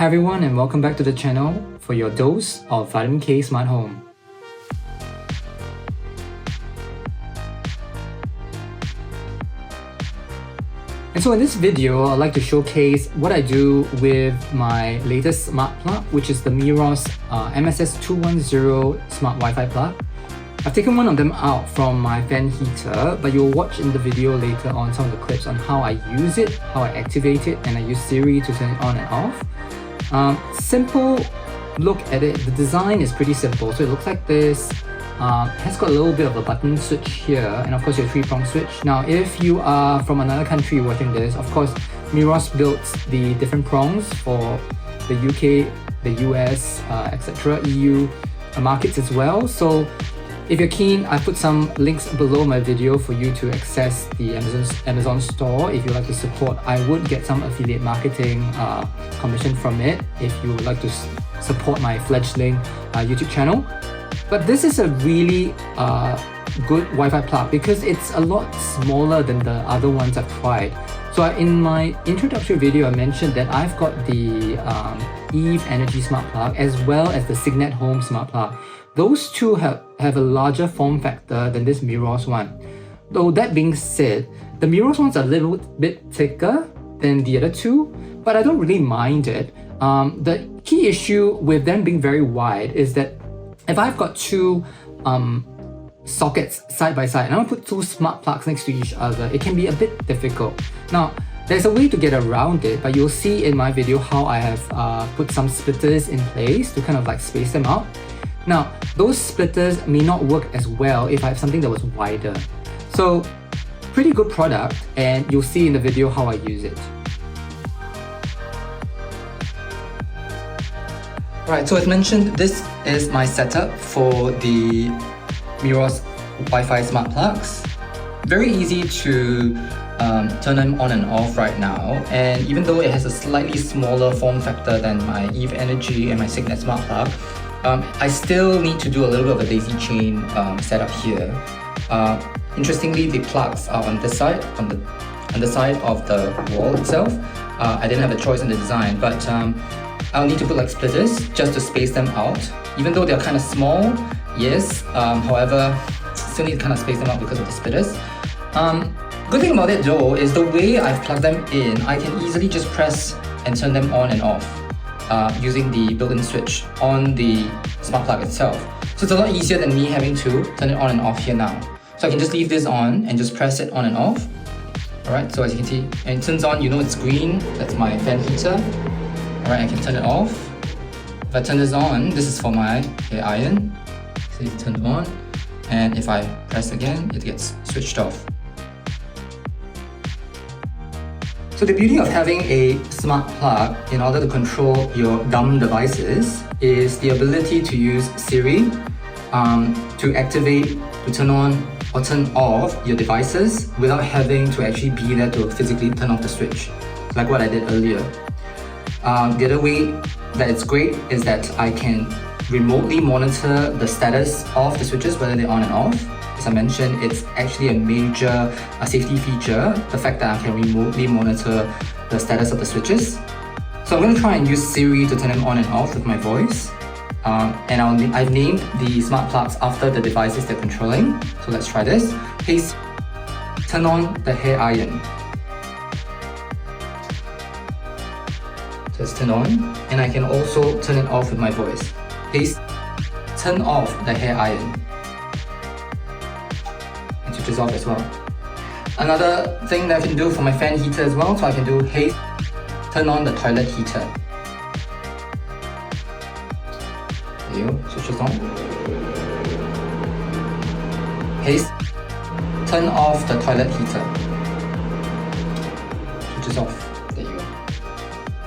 Hi everyone and welcome back to the channel for your dose of Vitamin K Smart Home. And so in this video, I'd like to showcase what I do with my latest smart plug, which is the Meross MSS210 smart Wi-Fi plug. I've taken one of them out from my fan heater, but you'll watch in the video later on some of the clips on how I use it, how I activate it, and I use Siri to turn it on and off. Simple look at it. The design is pretty simple, so it looks like this. Has got a little bit of a button switch here, and of course your 3-prong switch. Now if you are from another country watching this, of course Meross built the different prongs for the UK, the US, etc., EU markets as well. So if you're keen, I put some links below my video for you to access the Amazon store. If you'd like to support, I would get some affiliate marketing commission from it if you would like to support my fledgling YouTube channel. But this is a really good Wi-Fi plug because it's a lot smaller than the other ones I've tried. So in my introductory video, I mentioned that I've got the Eve Energy Smart Plug as well as the Signet Home Smart Plug. Those two have a larger form factor than this Meross one. Though that being said, the Meross one's a little bit thicker than the other two, but I don't really mind it. The key issue with them being very wide is that if I've got two sockets side by side and I want to put two smart plugs next to each other, it can be a bit difficult. Now, there's a way to get around it, but you'll see in my video how I have put some splitters in place to kind of like space them out. Now, those splitters may not work as well if I have something that was wider. So, pretty good product, and you'll see in the video how I use it. Right, so as mentioned, this is my setup for the Meross Wi-Fi smart plugs. Very easy to turn them on and off right now, and even though it has a slightly smaller form factor than my Eve Energy and my Signet Smart Plug, I still need to do a little bit of a daisy chain setup here. Interestingly, the plugs are on this side, on the side of the wall itself. I didn't have a choice in the design, but I'll need to put like splitters just to space them out. Even though they're kind of small, yes, however, still need to kind of space them out because of the splitters. Good thing about it though is the way I've plugged them in, I can easily just press and turn them on and off using the built-in switch on the smart plug itself. So it's a lot easier than me having to turn it on and off here now. So I can just leave this on and just press it on and off. Alright, so as you can see, and it turns on, you know it's green, that's my fan heater. Alright, I can turn it off. If I turn this on, this is for my hair iron. So you turn it on, and if I press again, it gets switched off. So the beauty of having a smart plug in order to control your dumb devices is the ability to use Siri to activate, to turn on or turn off your devices without having to actually be there to physically turn off the switch, like what I did earlier. The other way that it's great is that I can remotely monitor the status of the switches, whether they're on and off. As I mentioned, it's actually a major safety feature, the fact that I can remotely monitor the status of the switches. So I'm going to try and use Siri to turn them on and off with my voice. And I've named the smart plugs after the devices they're controlling. So let's try this. Please turn on the hair iron. So it's turned on, and I can also turn it off with my voice. Please turn off the hair iron. It switches off as well. Another thing that I can do for my fan heater as well, so I can do, hey, turn on the toilet heater. There you go, switches on. Hey, turn off the toilet heater. Switches off. There you go.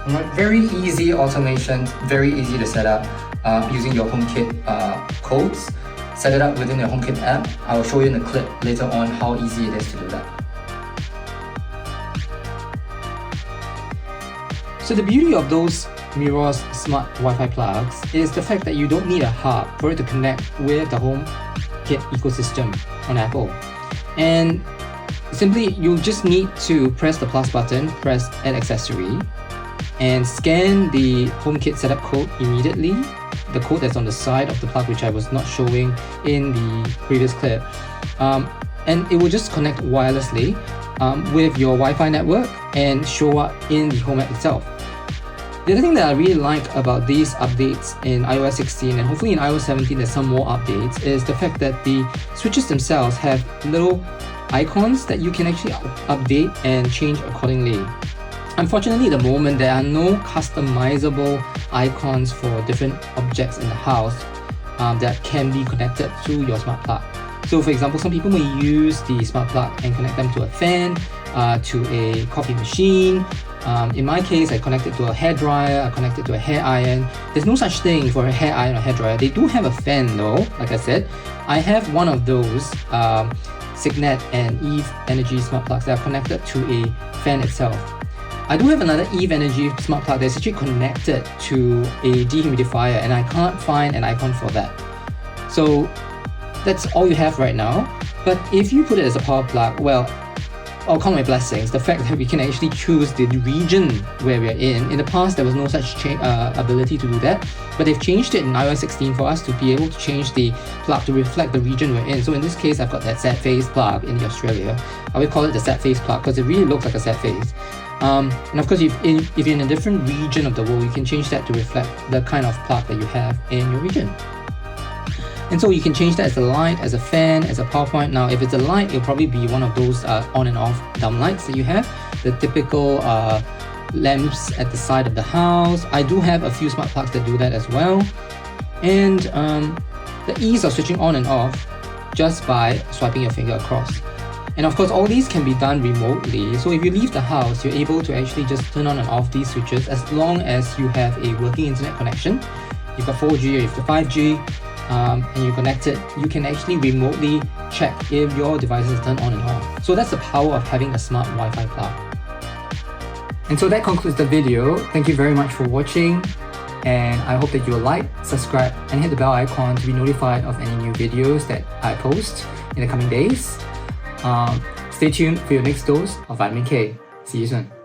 Alright, very easy automation, very easy to set up using your HomeKit codes. Set it up within your HomeKit app. I will show you in the clip later on how easy it is to do that. So the beauty of those Meross smart Wi-Fi plugs is the fact that you don't need a hub for it to connect with the HomeKit ecosystem on Apple. And simply, you just need to press the plus button, press Add Accessory, and scan the HomeKit setup code immediately, the code that's on the side of the plug, which I was not showing in the previous clip. And it will just connect wirelessly with your Wi-Fi network and show up in the home app itself. The other thing that I really like about these updates in iOS 16 and hopefully in iOS 17 there's some more updates is the fact that the switches themselves have little icons that you can actually update and change accordingly. Unfortunately, at the moment, there are no customizable icons for different objects in the house that can be connected to your smart plug. So for example, some people may use the smart plug and connect them to a fan, to a coffee machine. In my case, I connect it to a hairdryer, I connect it to a hair iron. There's no such thing for a hair iron or hairdryer. They do have a fan though, like I said. I have one of those Signet and Eve Energy smart plugs that are connected to a fan itself. I do have another Eve Energy smart plug that's actually connected to a dehumidifier and I can't find an icon for that. So that's all you have right now. But if you put it as a power plug, well, I'll count my blessings. The fact that we can actually choose the region where we're in. In the past, there was no such ability to do that, but they've changed it in iOS 16 for us to be able to change the plug to reflect the region we're in. So in this case, I've got that sad face plug in Australia. I would call it the sad face plug because it really looks like a sad face. And of course, if you're in a different region of the world, you can change that to reflect the kind of plug that you have in your region. And so you can change that as a light, as a fan, as a power point. Now, if it's a light, it'll probably be one of those on and off dumb lights that you have, the typical lamps at the side of the house. I do have a few smart plugs that do that as well. And the ease of switching on and off just by swiping your finger across. And of course, all these can be done remotely. So if you leave the house, you're able to actually just turn on and off these switches as long as you have a working internet connection. You've got 4G or you've got 5G. And you connect it, you can actually remotely check if your device is turned on and off. So that's the power of having a smart Wi-Fi plug. And so that concludes the video. Thank you very much for watching, and I hope that you'll like, subscribe, and hit the bell icon to be notified of any new videos that I post in the coming days. Stay tuned for your next dose of Vitamin K. See you soon.